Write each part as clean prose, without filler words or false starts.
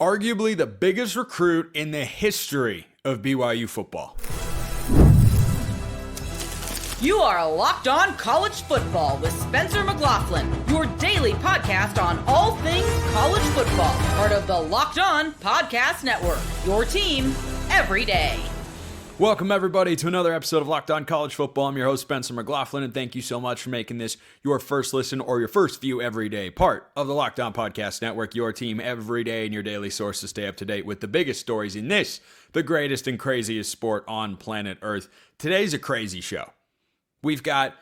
Arguably the biggest recruit in the history of BYU football. You are Locked On College Football with Spencer McLaughlin, your daily podcast on all things college football. Part of the Locked On Podcast Network, your team every day. Welcome, everybody, to another episode of Locked On College Football. I'm your host, Spencer McLaughlin, and thank you so much for making this your first listen or your first view every day. Part of the Locked On Podcast Network, your team every day and your daily source to stay up to date with the biggest stories in this, the greatest and craziest sport on planet Earth. Today's a crazy show. We've got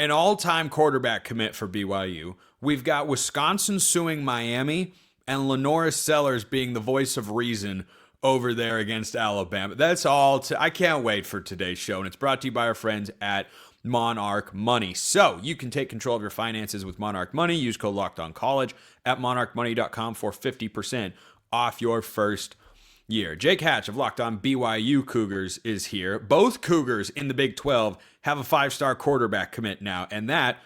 an all-time quarterback commit for BYU. We've got Wisconsin suing Miami and LaNorris Sellers being the voice of reason over there against Alabama. That's all. I can't wait for today's show, and it's brought to you by our friends at Monarch Money. So you can take control of your finances with Monarch Money. Use code LOCKEDONCollege at monarchmoney.com for 50% off your first year. Jake Hatch of Locked On BYU Cougars is here. Both Cougars in the Big 12 have a 5-star quarterback commit now, and that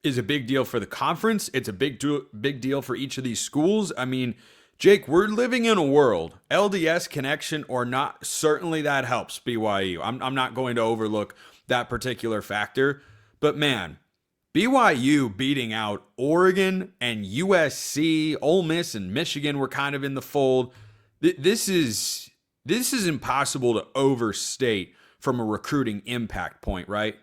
is a big deal for the conference. It's a big deal for each of these schools. I mean, Jake, we're living in a world, LDS connection or not, certainly that helps BYU. I'm not going to overlook that particular factor. But man, BYU beating out Oregon and USC, Ole Miss and Michigan were kind of in the fold. This is impossible to overstate from a recruiting impact point, right?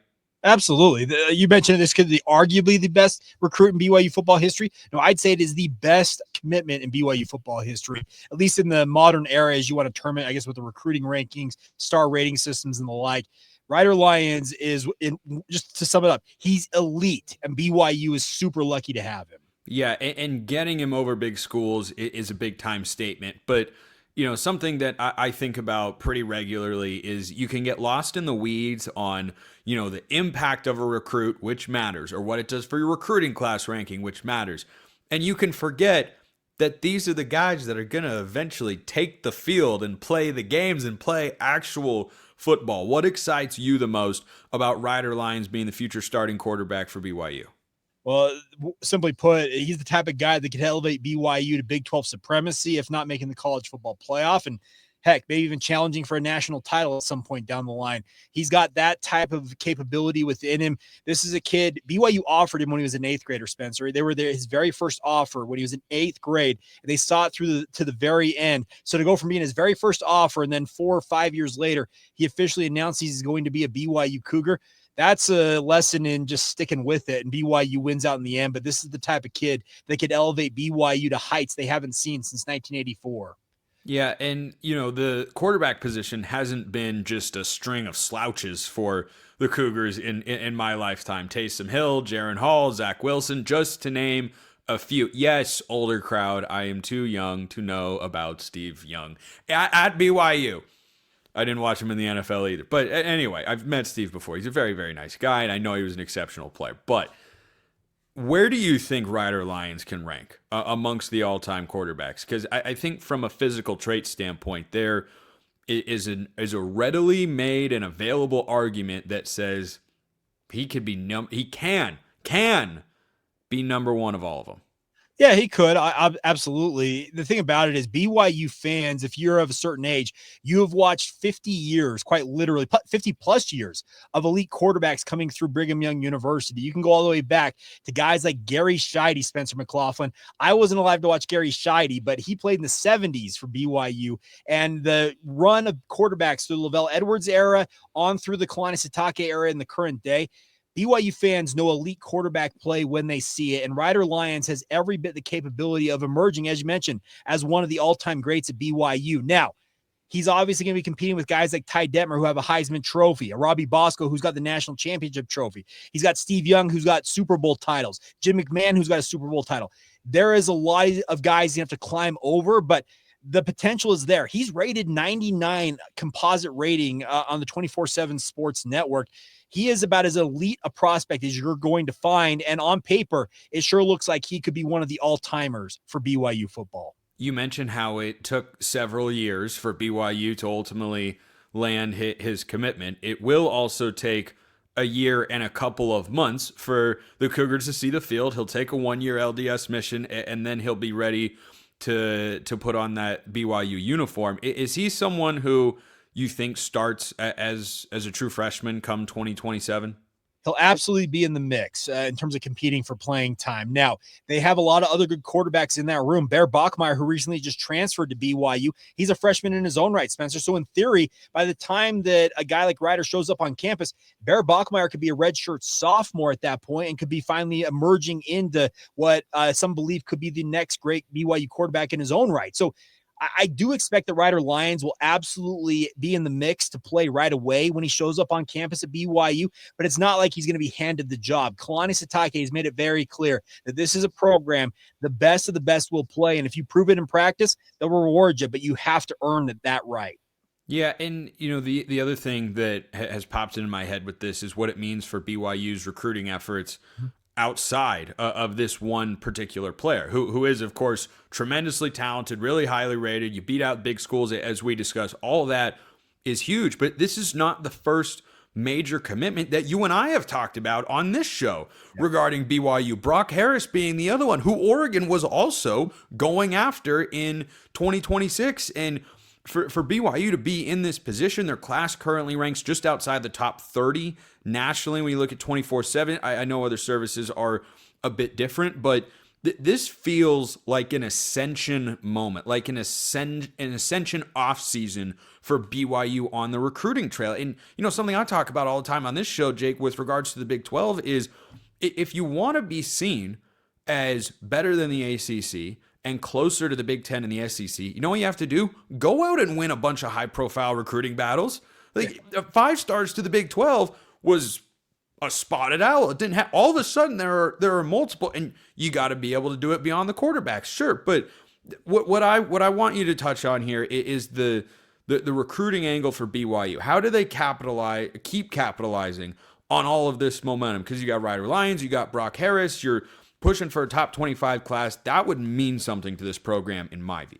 Absolutely. You mentioned this could be arguably the best recruit in BYU football history. No, I'd say it is the best commitment in BYU football history, at least in the modern era, as you want to term it, I guess, with the recruiting rankings, star rating systems, and the like. Ryder Lyons is, just to sum it up, he's elite, and BYU is super lucky to have him. Yeah, and getting him over big schools is a big-time statement, but you know, something that I think about pretty regularly is you can get lost in the weeds on, you know, the impact of a recruit, which matters, or what it does for your recruiting class ranking, which matters. And you can forget that these are the guys that are going to eventually take the field and play the games and play actual football. What excites you the most about Ryder Lyons being the future starting quarterback for BYU? Well, simply put, he's the type of guy that could elevate BYU to Big 12 supremacy, if not making the college football playoff, and heck, maybe even challenging for a national title at some point down the line. He's got that type of capability within him. This is a kid, BYU offered him when he was an 8th grader, Spencer. They were there, his very first offer when he was in 8th grade, and they saw it through to the very end. So to go from being his very first offer, and then 4 or 5 years later, he officially announced he's going to be a BYU Cougar. That's a lesson in just sticking with it, and BYU wins out in the end. But this is the type of kid that could elevate BYU to heights they haven't seen since 1984. Yeah, and, you know, the quarterback position hasn't been just a string of slouches for the Cougars in my lifetime. Taysom Hill, Jaron Hall, Zach Wilson, just to name a few. Yes, older crowd, I am too young to know about Steve Young. At BYU. I didn't watch him in the NFL either. But anyway, I've met Steve before. He's a very, very nice guy, and I know he was an exceptional player. But where do you think Ryder Lyons can rank amongst the all-time quarterbacks? Because I think from a physical trait standpoint, there is a readily made and available argument that says he could be he can be number one of all of them. Yeah, he could. I absolutely. The thing about it is BYU fans, if you're of a certain age, you have watched 50 years, quite literally 50 plus years of elite quarterbacks coming through Brigham Young University. You can go all the way back to guys like Gary Scheide, Spencer McLaughlin. I wasn't alive to watch Gary Scheide, but he played in the 70s for BYU. And the run of quarterbacks through the Lavelle Edwards era on through the Carolina Sitake era in the current day, BYU fans know elite quarterback play when they see it, and Ryder Lyons has every bit the capability of emerging, as you mentioned, as one of the all-time greats at BYU. Now, he's obviously going to be competing with guys like Ty Detmer, who have a Heisman Trophy, a Robbie Bosco, who's got the National Championship Trophy. He's got Steve Young, who's got Super Bowl titles, Jim McMahon, who's got a Super Bowl title. There is a lot of guys you have to climb over, but the potential is there. He's rated 99 composite rating on the 24/7 Sports Network. He is about as elite a prospect as you're going to find. And on paper, it sure looks like he could be one of the all-timers for BYU football. You mentioned how it took several years for BYU to ultimately land his commitment. It will also take a year and a couple of months for the Cougars to see the field. He'll take a 1-year LDS mission, and then he'll be ready to put on that BYU uniform. Is he someone who you think starts as a true freshman come 2027? He'll absolutely be in the mix in terms of competing for playing time. Now, they have a lot of other good quarterbacks in that room. Bear Bachmeier, who recently just transferred to BYU, he's a freshman in his own right, Spencer. So in theory, by the time that a guy like Ryder shows up on campus, Bear Bachmeier could be a redshirt sophomore at that point and could be finally emerging into what some believe could be the next great BYU quarterback in his own right. So I do expect that Ryder Lyons will absolutely be in the mix to play right away when he shows up on campus at BYU, but it's not like he's going to be handed the job. Kalani Sitake has made it very clear that this is a program, the best of the best will play, and if you prove it in practice, they'll reward you, but you have to earn that right. Yeah, and the other thing that has popped into my head with this is what it means for BYU's recruiting efforts outside of this one particular player who is, of course, tremendously talented, really highly rated. You beat out big schools, as we discussed. All of that is huge, but this is not the first major commitment that you and I have talked about on this show regarding BYU. Brock Harris being the other one who Oregon was also going after in 2026. And for BYU to be in this position, their class currently ranks just outside the top 30 nationally. When you look at 24/7, I know other services are a bit different, but this feels like an ascension moment, like an ascension off season for BYU on the recruiting trail. And something I talk about all the time on this show, Jake, with regards to the Big 12 is if you want to be seen as better than the ACC and closer to the Big 10 and the SEC, you know what you have to do? Go out and win a bunch of high-profile recruiting battles. Like 5 stars to the Big 12 was a spotted owl. It didn't have. All of a sudden, there are multiple, and you got to be able to do it beyond the quarterbacks, sure. But what I want you to touch on here is the recruiting angle for BYU. How do they keep capitalizing on all of this momentum? Because you got Ryder Lyons, you got Brock Harris, you're pushing for a top 25 class. That would mean something to this program, in my view.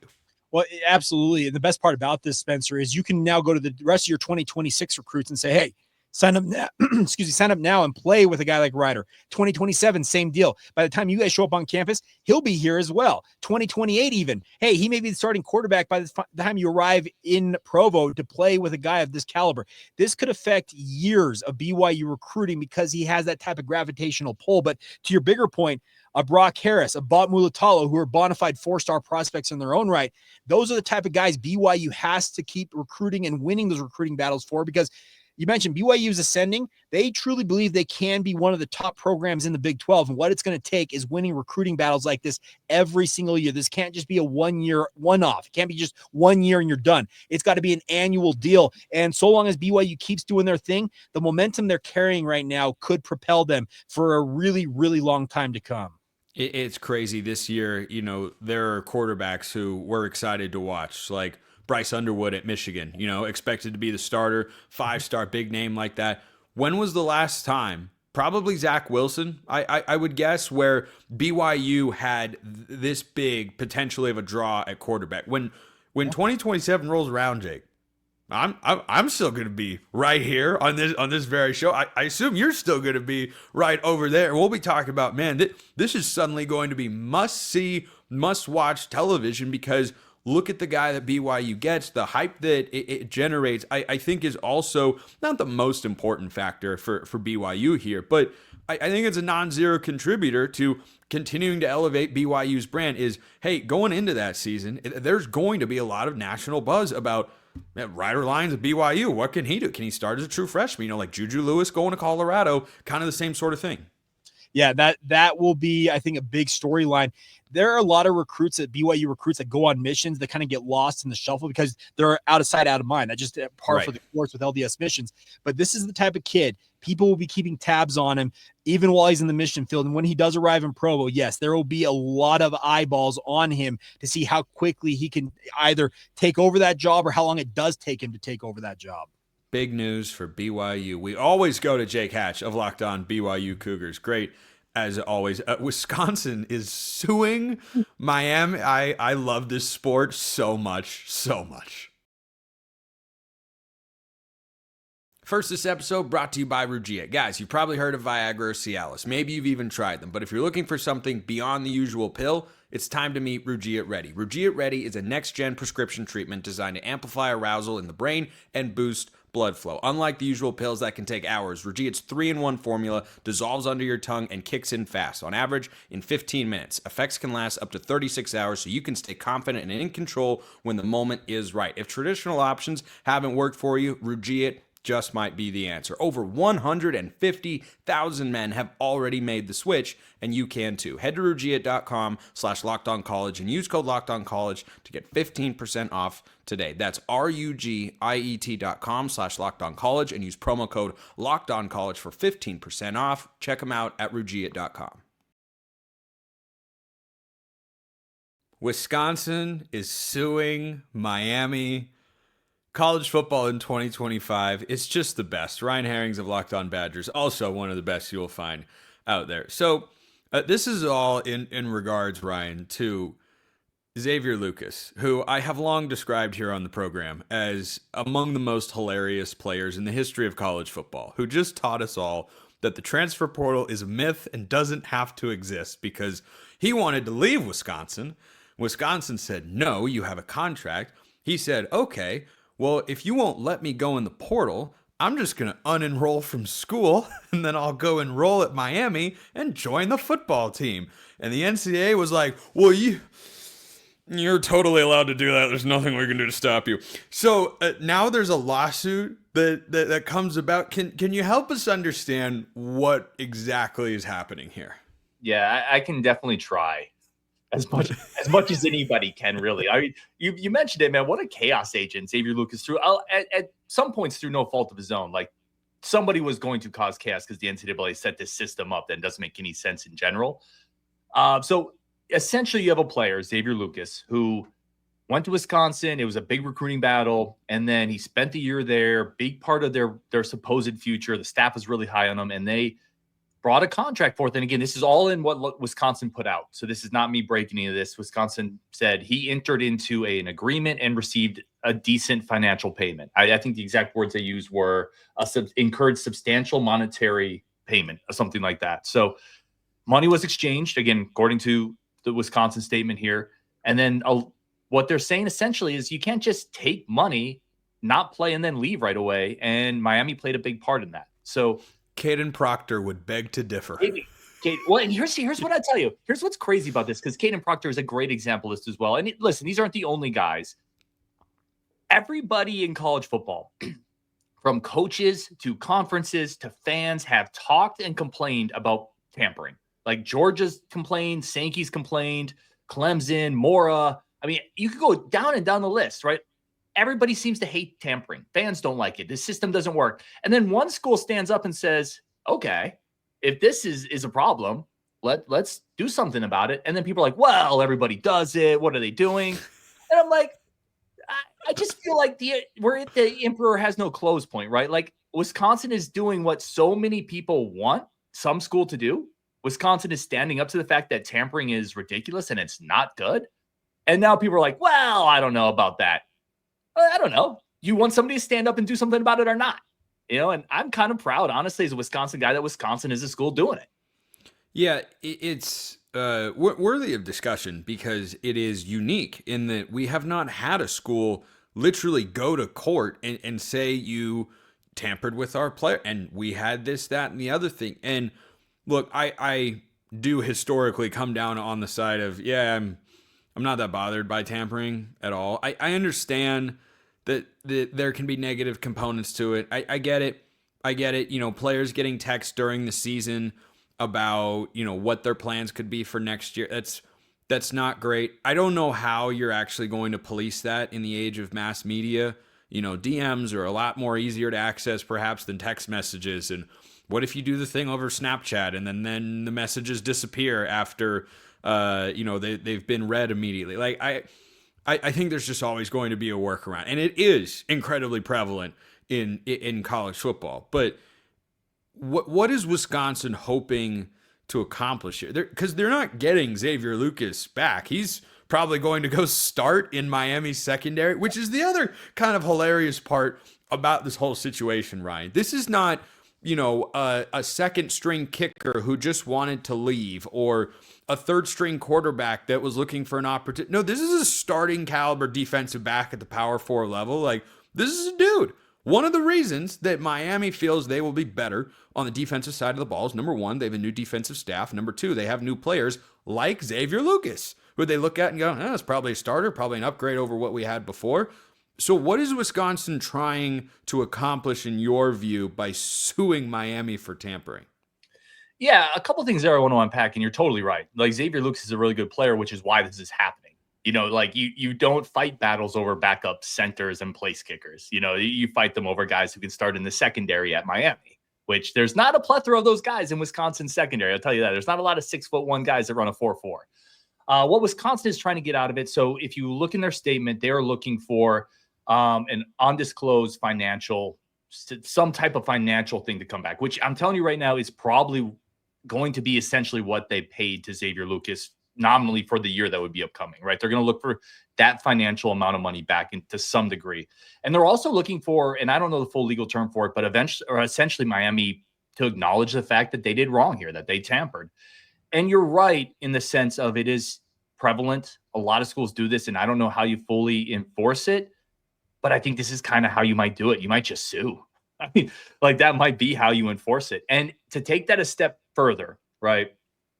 Well, absolutely. And the best part about this, Spencer, is you can now go to the rest of your 2026 recruits and say, hey, sign up now. Sign up now and play with a guy like Ryder. 2027, same deal. By the time you guys show up on campus, he'll be here as well. 2028 even. Hey, he may be the starting quarterback by the time you arrive in Provo to play with a guy of this caliber. This could affect years of BYU recruiting because he has that type of gravitational pull. But to your bigger point, a Brock Harris, a Bot Mulatalo, who are bona fide 4-star prospects in their own right, those are the type of guys BYU has to keep recruiting and winning those recruiting battles for, because you mentioned BYU is ascending. They truly believe they can be one of the top programs in the Big 12. And what it's going to take is winning recruiting battles like this every single year. This can't just be a one-year one-off. It can't be just 1 year and you're done. It's got to be an annual deal. And so long as BYU keeps doing their thing, the momentum they're carrying right now could propel them for a really, really long time to come. It's crazy this year. There are quarterbacks who we're excited to watch, like Bryce Underwood at Michigan, expected to be the starter, 5-star, big name like that. When was the last time? Probably Zach Wilson, I would guess, where BYU had this big potentially of a draw at quarterback. When 2027 rolls around, Jake, I'm still going to be right here on this very show. I assume you're still going to be right over there. We'll be talking about, man, this is suddenly going to be must-see, must-watch television, because look at the guy that BYU gets. The hype that it generates, I think, is also not the most important factor for BYU here, but I think it's a non-zero contributor to continuing to elevate BYU's brand. Is, hey, going into that season, there's going to be a lot of national buzz about Ryder Lyons at BYU. What can he do? Can he start as a true freshman? Like Juju Lewis going to Colorado, kind of the same sort of thing. Yeah, that will be, I think, a big storyline. There are a lot of recruits at BYU recruits that go on missions that kind of get lost in the shuffle because they're out of sight, out of mind. That's just par for the course with LDS missions. But this is the type of kid, people will be keeping tabs on him even while he's in the mission field. And when he does arrive in Provo, yes, there will be a lot of eyeballs on him to see how quickly he can either take over that job or how long it does take him to take over that job. Big news for BYU. We always go to Jake Hatch of Locked On BYU Cougars. Great, as always. Wisconsin is suing Miami. I love this sport so much, so much. First, this episode brought to you by Rugia. Guys, you've probably heard of Viagra or Cialis. Maybe you've even tried them. But if you're looking for something beyond the usual pill, it's time to meet Rugia Ready. Rugia Ready is a next-gen prescription treatment designed to amplify arousal in the brain and boost blood flow. Unlike the usual pills that can take hours, Rugia's 3-in-1 formula dissolves under your tongue and kicks in fast, on average in 15 minutes. Effects can last up to 36 hours, so you can stay confident and in control when the moment is right. If traditional options haven't worked for you, Rugia just might be the answer. Over 150,000 men have already made the switch, and you can too. Head to Rugia.com/LockedOnCollege and use code LockedOnCollege to get 15% off today. That's RUGIET.com/LockedOnCollege and use promo code LockedOnCollege for 15% off. Check them out at Rugia.com. Wisconsin is suing Miami. College football in 2025, it's just the best. Ryan Harings of Locked On Badgers, also one of the best you'll find out there. So this is all in regards, Ryan, to Xavier Lucas, who I have long described here on the program as among the most hilarious players in the history of college football, who just taught us all that the transfer portal is a myth and doesn't have to exist because he wanted to leave Wisconsin. Wisconsin said, no, you have a contract. He said, okay, well, if you won't let me go in the portal, I'm just going to unenroll from school, and then I'll go enroll at Miami and join the football team. And the NCAA was like, well, you're totally allowed to do that. There's nothing we can do to stop you. So now there's a lawsuit that comes about. Can you help us understand what exactly is happening here? Yeah, I can definitely try. As much as anybody can, really. I mean, you mentioned it, man. What a chaos agent Xavier Lucas threw. At some points through no fault of his own. Like, somebody was going to cause chaos because the NCAA set this system up that doesn't make any sense in general. So essentially, you have a player, Xavier Lucas, who went to Wisconsin. It was a big recruiting battle, and then he spent the year there. Big part of their supposed future. The staff was really high on him, and they brought a contract forth. And again, this is all in what Wisconsin put out. So this is not me breaking any of this. Wisconsin said he entered into an agreement and received a decent financial payment. I think the exact words they used were incurred substantial monetary payment or something like that. So money was exchanged, again, according to the Wisconsin statement here. And then what they're saying essentially is you can't just take money, not play, and then leave right away. And Miami played a big part in that. So Caden Proctor would beg to differ. Well, and here's what I tell you. Here's what's crazy about this, because Caden Proctor is a great example of this as well. And listen, these aren't the only guys. Everybody in college football, from coaches to conferences to fans, have talked and complained about tampering. Like Georgia's complained, Sankey's complained, Clemson, Mora. I mean, you could go down and down the list, right? Everybody seems to hate tampering. Fans don't like it. This system doesn't work. And then one school stands up and says, okay, if this is a problem, let's do something about it. And then people are like, well, everybody does it. What are they doing? And I'm like, I just feel like we're at the emperor has no clothes point, right? Like, Wisconsin is doing what so many people want some school to do. Wisconsin is standing up to the fact that tampering is ridiculous and it's not good. And now people are like, well, I don't know about that. I don't know. You want somebody to stand up and do something about it or not? And I'm kind of proud, honestly, as a Wisconsin guy, that Wisconsin is a school doing it. Yeah, it's worthy of discussion because it is unique in that we have not had a school literally go to court and say you tampered with our player. And we had this, that, and the other thing. And look, I do historically come down on the side of, I'm not that bothered by tampering at all. I understand that there can be negative components to it. I get it. Players getting texts during the season about, what their plans could be for next year. That's not great. I don't know how you're actually going to police that in the age of mass media. DMs are a lot more easier to access perhaps than text messages. And what if you do the thing over Snapchat and then the messages disappear after they've been read immediately? Like, I think there's just always going to be a workaround, and it is incredibly prevalent in college football. But what is Wisconsin hoping to accomplish here? Because they're not getting Xavier Lucas back. He's probably going to go start in Miami's secondary, which is the other kind of hilarious part about this whole situation, Ryan. This is not, a second string kicker who just wanted to leave, or a third string quarterback that was looking for an opportunity. No, this is a starting caliber defensive back at the Power 4 level. Like, this is a dude. One of the reasons that Miami feels they will be better on the defensive side of the ball is, number one, they have a new defensive staff. Number two, they have new players like Xavier Lucas, who they look at and go, it's probably a starter, probably an upgrade over what we had before. So what is Wisconsin trying to accomplish, in your view, by suing Miami for tampering? Yeah, a couple things there I want to unpack, and you're totally right. Like, Xavier Lucas is a really good player, which is why this is happening. You don't fight battles over backup centers and place kickers. You fight them over guys who can start in the secondary at Miami, which there's not a plethora of those guys in Wisconsin secondary. I'll tell you that. There's not a lot of 6'1" guys that run a 4.4. What Wisconsin is trying to get out of it. So if you look in their statement, they are looking for an undisclosed some type of financial thing to come back, which I'm telling you right now is probably going to be essentially what they paid to Xavier Lucas nominally for the year that would be upcoming, right? They're going to look for that financial amount of money back to some degree. And they're also looking for, and I don't know the full legal term for it, but essentially Miami to acknowledge the fact that they did wrong here, that they tampered. And you're right in the sense of it is prevalent. A lot of schools do this, and I don't know how you fully enforce it, but I think this is kind of how you might do it. You might just sue. I mean, like, that might be how you enforce it. And to take that a step further, right?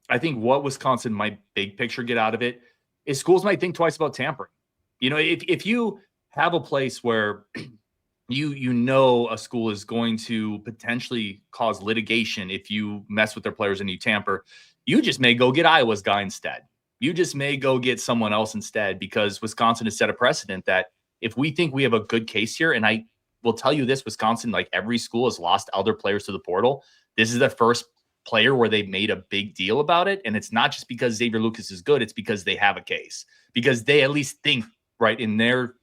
I think what Wisconsin might big picture get out of it is schools might think twice about tampering. If you have a place where a school is going to potentially cause litigation if you mess with their players and you tamper, you just may go get Iowa's guy instead. You just may go get someone else instead, because Wisconsin has set a precedent that if we think we have a good case here, and I will tell you this, Wisconsin, like every school, has lost other players to the portal. This is the first player where they made a big deal about it. And it's not just because Xavier Lucas is good. It's because they have a case, because they at least think, right, in their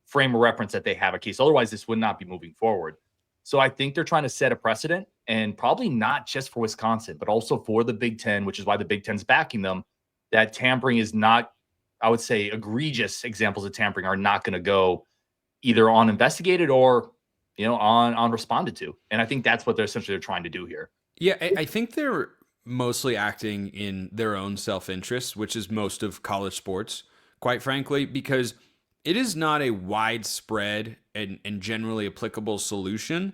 frame of reference, that they have a case. Otherwise, this would not be moving forward. So I think they're trying to set a precedent, and probably not just for Wisconsin, but also for the Big Ten, which is why the Big Ten's backing them, that tampering is not, I would say, egregious examples of tampering are not going to go either uninvestigated or, on responded to. And I think that's what they're trying to do here. Yeah, I think they're mostly acting in their own self-interest, which is most of college sports, quite frankly, because it is not a widespread and generally applicable solution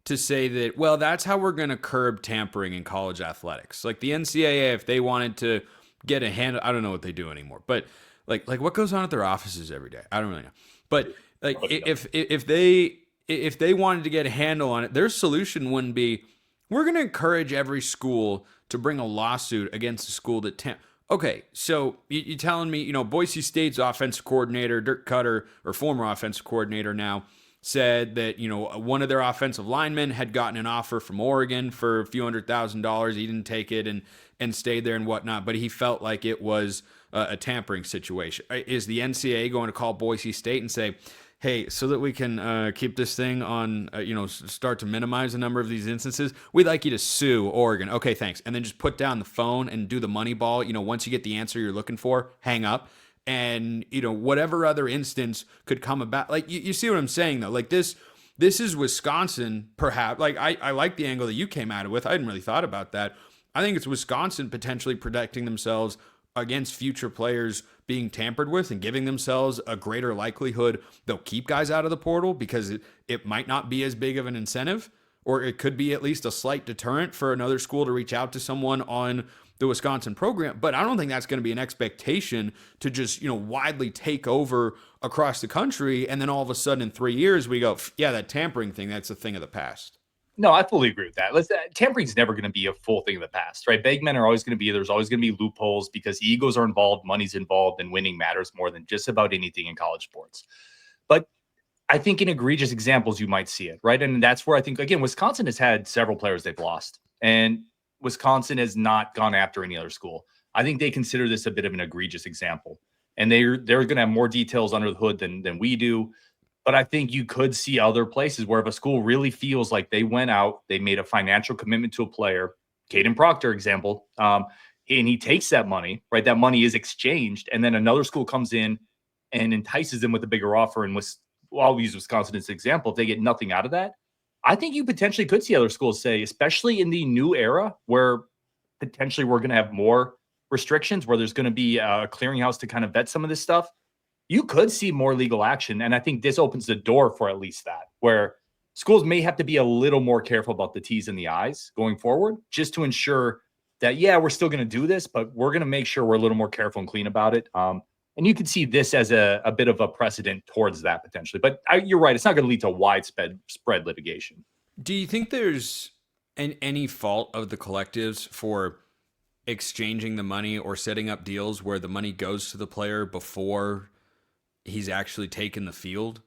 to say that, well, that's how we're going to curb tampering in college athletics. Like the NCAA, if they wanted to get a hand, I don't know what they do anymore, but like what goes on at their offices every day? I don't really know. But like if they wanted to get a handle on it, their solution wouldn't be, we're going to encourage every school to bring a lawsuit against a school that Okay, so you're telling me, Boise State's offensive coordinator, Dirk Cutter, or former offensive coordinator now, said that, one of their offensive linemen had gotten an offer from Oregon for a few $100,000. He didn't take it and stayed there and whatnot, but he felt like it was a tampering situation. Is the NCAA going to call Boise State and say, hey, so that we can keep this thing on, start to minimize the number of these instances, we'd like you to sue Oregon. Okay, thanks. And then just put down the phone and do the money ball. Once you get the answer you're looking for, hang up. And, whatever other instance could come about. Like, you see what I'm saying, though? Like, this is Wisconsin, perhaps. Like, I like the angle that you came at it with. I hadn't really thought about that. I think it's Wisconsin potentially protecting themselves against future players being tampered with and giving themselves a greater likelihood they'll keep guys out of the portal, because it might not be as big of an incentive, or it could be at least a slight deterrent for another school to reach out to someone on the Wisconsin program. But I don't think that's going to be an expectation to just, widely take over across the country. And then all of a sudden in 3 years, we go, yeah, that tampering thing, that's a thing of the past. No, I fully agree with that. Tampering's never going to be a full thing of the past, right? Big men are always going to be, there's always going to be loopholes because egos are involved, money's involved, and winning matters more than just about anything in college sports. But I think in egregious examples, you might see it, right? And that's where I think, again, Wisconsin has had several players they've lost, and Wisconsin has not gone after any other school. I think they consider this a bit of an egregious example, and they're going to have more details under the hood than we do. But I think you could see other places where if a school really feels like they went out, they made a financial commitment to a player, Caden Proctor example, and he takes that money, right? That money is exchanged, and then another school comes in and entices them with a bigger offer. And I'll use Wisconsin as an example. If they get nothing out of that, I think you potentially could see other schools say, especially in the new era where potentially we're going to have more restrictions, where there's going to be a clearinghouse to kind of vet some of this stuff, you could see more legal action. And I think this opens the door for at least that, where schools may have to be a little more careful about the T's and the I's going forward, just to ensure that, yeah, we're still going to do this, but we're going to make sure we're a little more careful and clean about it. And you could see this as a bit of a precedent towards that potentially. But you're right. It's not going to lead to widespread litigation. Do you think there's any fault of the collectives for exchanging the money or setting up deals where the money goes to the player before he's actually taken the field?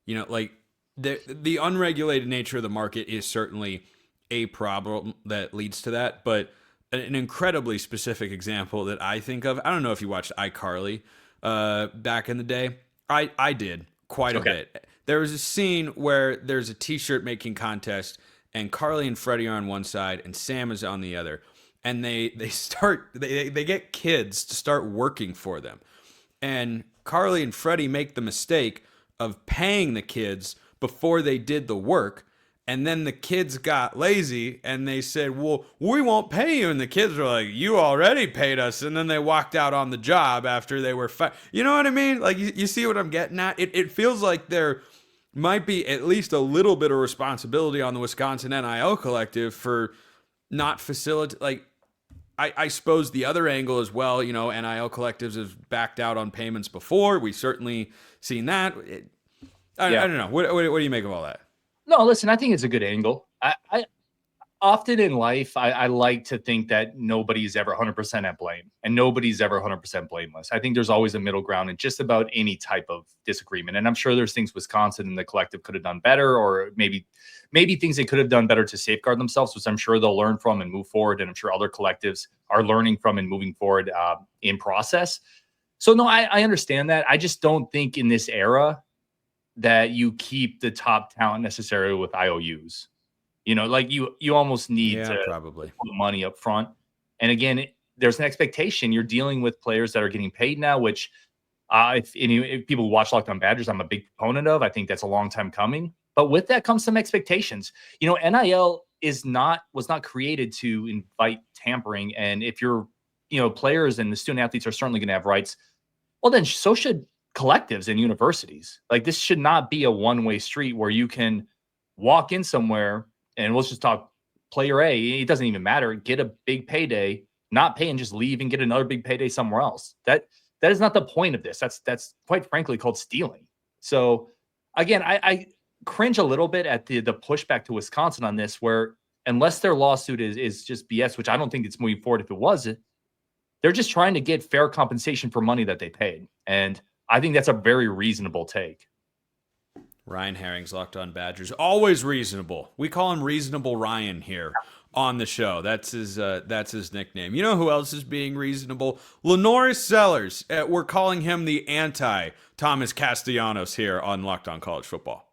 You know, like the unregulated nature of the market is certainly a problem that leads to that. But an incredibly specific example that I think of, I don't know if you watched iCarly back in the day. I did quite a bit. There was a scene where there's a t-shirt making contest, and Carly and Freddie are on one side and Sam is on the other. And they get kids to start working for them. And Carly and Freddie make the mistake of paying the kids before they did the work. And then the kids got lazy and they said, well, we won't pay you. And the kids were like, you already paid us. And then they walked out on the job after they were You know what I mean? Like, you see what I'm getting at? It feels like there might be at least a little bit of responsibility on the Wisconsin NIL collective for not facilitate. Like, I suppose the other angle as well, you know, NIL collectives have backed out on payments before. We've certainly seen that. I don't know. What do you make of all that? No, listen, I think it's a good angle. I often in life, I like to think that nobody's ever 100% at blame and nobody's ever 100% blameless. I think there's always a middle ground in just about any type of disagreement. And I'm sure there's things Wisconsin and the collective could have done better, or maybe things they could have done better to safeguard themselves, which I'm sure they'll learn from and move forward. And I'm sure other collectives are learning from and moving forward in process. So no, I understand that. I just don't think in this era that you keep the top talent necessarily with IOUs. You know, like you almost need to probably put money up front. And again, there's an expectation. You're dealing with players that are getting paid now, which if people watch Locked On Badgers, I'm a big proponent of. I think that's a long time coming. But with that comes some expectations. You know, NIL was not created to invite tampering. And if you're, you know, players and the student athletes are certainly going to have rights, well, then so should collectives and universities. Like, this should not be a one-way street where you can walk in somewhere and let's just talk player A. It doesn't even matter. Get a big payday, not pay, and just leave and get another big payday somewhere else. That is not the point of this. That's quite frankly called stealing. So again, I cringe a little bit at the pushback to Wisconsin on this, where unless their lawsuit is just BS, which I don't think it's moving forward if it was, they're just trying to get fair compensation for money that they paid. And I think that's a very reasonable take. Ryan Harings, Locked On Badgers, always reasonable. We call him Reasonable Ryan here on the show. That's his nickname. You know who else is being reasonable? LaNorris Sellers. We're calling him the anti-Thomas Castellanos here on Locked On College Football.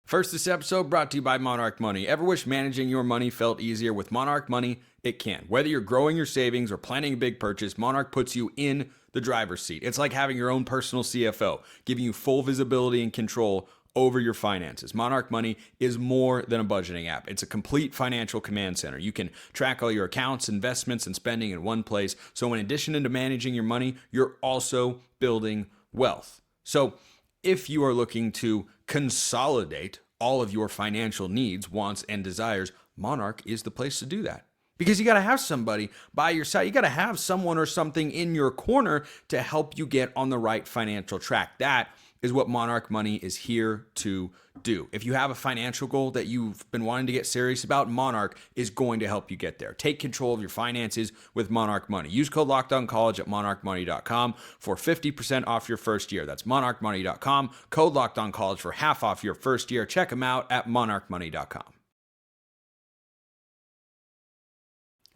First, this episode brought to you by Monarch Money. Ever wish managing your money felt easier? With Monarch Money, it can. Whether you're growing your savings or planning a big purchase, Monarch puts you in the driver's seat. It's like having your own personal CFO, giving you full visibility and control over your finances. Monarch Money is more than a budgeting app. It's a complete financial command center. You can track all your accounts, investments, and spending in one place. So in addition to managing your money, you're also building wealth. So if you are looking to consolidate all of your financial needs, wants, and desires, Monarch is the place to do that. Because you got to have somebody by your side. You got to have someone or something in your corner to help you get on the right financial track. That is what Monarch Money is here to do. If you have a financial goal that you've been wanting to get serious about, Monarch is going to help you get there. Take control of your finances with Monarch Money. Use code LOCKEDONCollege at monarchmoney.com for 50% off your first year. That's monarchmoney.com. Code LOCKEDONCollege for half off your first year. Check them out at monarchmoney.com.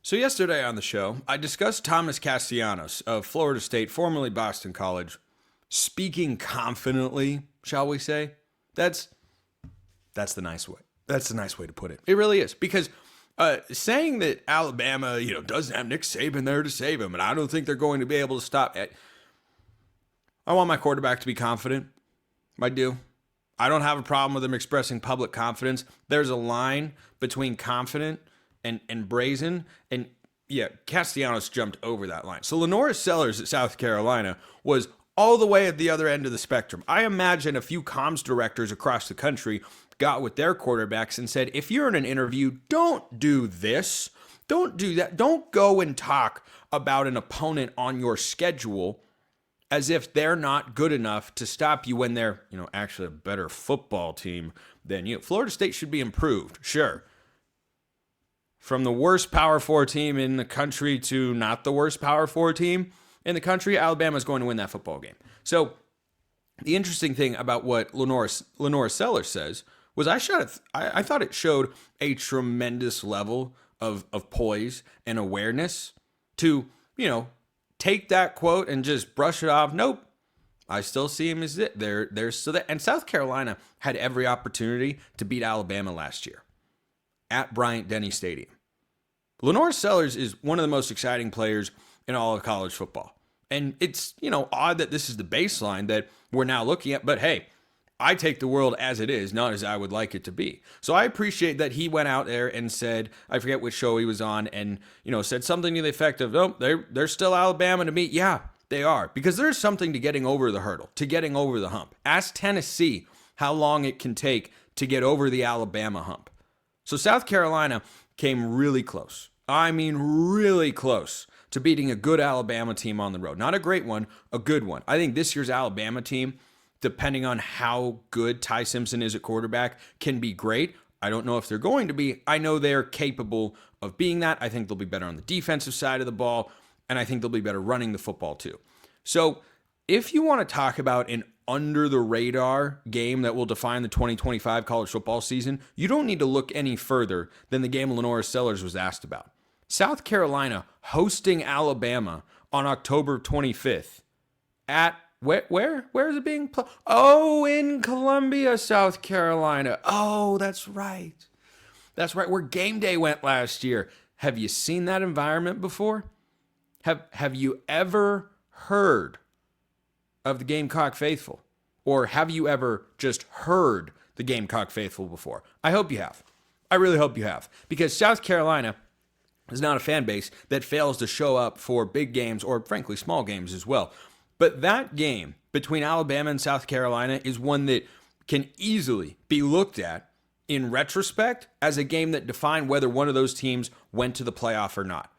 So yesterday on the show, I discussed Thomas Castellanos of Florida State, formerly Boston College, speaking confidently, shall we say. That's the nice way. That's the nice way to put it. It really is. Because Saying that Alabama, doesn't have Nick Saban there to save him, and I don't think they're going to be able to stop it. I want my quarterback to be confident. I do. I don't have a problem with him expressing public confidence. There's a line between confident and brazen, and yeah, Castellanos jumped over that line. So LaNorris Sellers at South Carolina was all the way at the other end of the spectrum. I imagine a few comms directors across the country got with their quarterbacks and said, if you're in an interview, don't do this. Don't do that. Don't go and talk about an opponent on your schedule as if they're not good enough to stop you when they're, actually a better football team than you. Florida State should be improved, sure. From the worst Power 4 team in the country to not the worst Power 4 team in the country, Alabama's going to win that football game. So the interesting thing about what LaNorris Sellers says was I thought it showed a tremendous level of poise and awareness to, take that quote and just brush it off. Nope. I still see him as it. They're still there. And South Carolina had every opportunity to beat Alabama last year at Bryant-Denny Stadium. LaNorris Sellers is one of the most exciting players in all of college football. And it's, odd that this is the baseline that we're now looking at. But hey, I take the world as it is, not as I would like it to be. So I appreciate that he went out there and said, I forget which show he was on, and, said something to the effect of, no, they're still Alabama to me. Yeah, they are. Because there's something to getting over the hurdle, to getting over the hump. Ask Tennessee how long it can take to get over the Alabama hump. So South Carolina came really close. I mean, really close to beating a good Alabama team on the road. Not a great one, a good one. I think this year's Alabama team, depending on how good Ty Simpson is at quarterback, can be great. I don't know if they're going to be. I know they're capable of being that. I think they'll be better on the defensive side of the ball, and I think they'll be better running the football too. So if you want to talk about an under-the-radar game that will define the 2025 college football season, you don't need to look any further than the game LaNorris Sellers was asked about. South Carolina hosting Alabama on October 25th at Where is it being played? Oh, in Columbia, South Carolina. Oh, that's right. That's right. Where game day went last year. Have you seen that environment before? Have you ever heard of the Gamecock Faithful? Or have you ever just heard the Gamecock Faithful before? I hope you have. I really hope you have. Because South Carolina is not a fan base that fails to show up for big games or, frankly, small games as well. But that game between Alabama and South Carolina is one that can easily be looked at in retrospect as a game that defined whether one of those teams went to the playoff or not.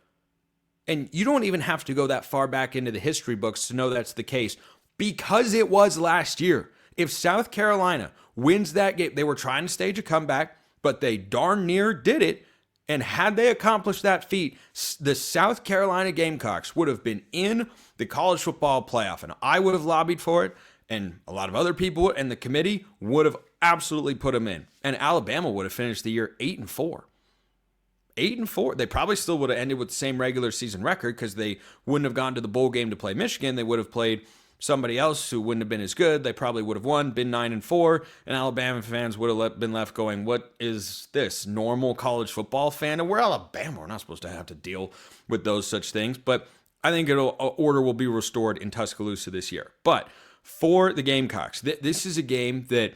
And you don't even have to go that far back into the history books to know that's the case, because it was last year. If South Carolina wins that game, they were trying to stage a comeback, but they darn near did it. And had they accomplished that feat, the South Carolina Gamecocks would have been in the college football playoff. And I would have lobbied for it, and a lot of other people and the committee would have absolutely put them in. And Alabama would have finished the year 8-4. 8-4. They probably still would have ended with the same regular season record because they wouldn't have gone to the bowl game to play Michigan. They would have played somebody else who wouldn't have been as good. They probably would have won, been 9-4, and Alabama fans would have been left going, what is this, normal college football fan? And we're Alabama. We're not supposed to have to deal with those such things. But I think order will be restored in Tuscaloosa this year. But for the Gamecocks, this is a game that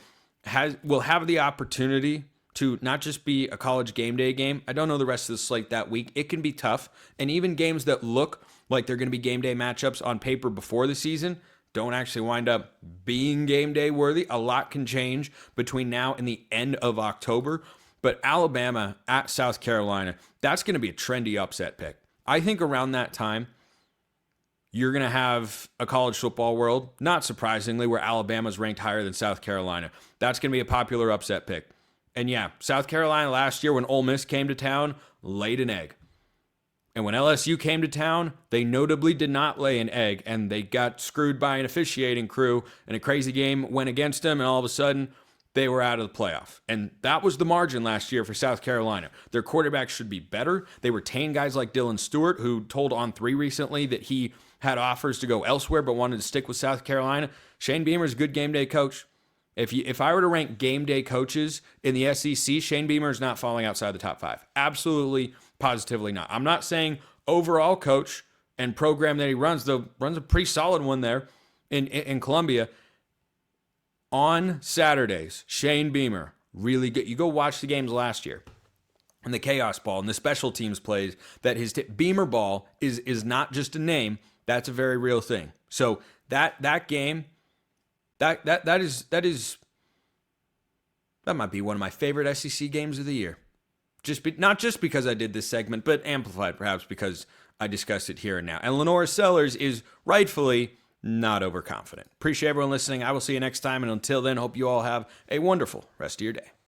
will have the opportunity to not just be a college game day game. I don't know the rest of the slate that week. It can be tough. And even games that look like they're going to be game day matchups on paper before the season don't actually wind up being game day worthy. A lot can change between now and the end of October. But Alabama at South Carolina, that's going to be a trendy upset pick. I think around that time, you're going to have a college football world, not surprisingly, where Alabama's ranked higher than South Carolina. That's going to be a popular upset pick. And yeah, South Carolina last year when Ole Miss came to town, laid an egg. And when LSU came to town, they notably did not lay an egg, and they got screwed by an officiating crew, and a crazy game went against them, and all of a sudden, they were out of the playoff. And that was the margin last year for South Carolina. Their quarterback should be better. They retained guys like Dylan Stewart, who told On3 recently that he had offers to go elsewhere but wanted to stick with South Carolina. Shane Beamer's a good game day coach. If I were to rank game day coaches in the SEC, Shane Beamer is not falling outside the top 5. Absolutely, positively not. I'm not saying overall coach and program that he runs, though runs a pretty solid one there in Columbia. On Saturdays, Shane Beamer, really good. You go watch the games last year and the chaos ball and the special teams plays that Beamer ball is not just a name. That's a very real thing. So that game, that might be one of my favorite SEC games of the year. Not just because I did this segment, but amplified perhaps because I discussed it here and now. And LaNorris Sellers is rightfully not overconfident. Appreciate everyone listening. I will see you next time. And until then, hope you all have a wonderful rest of your day.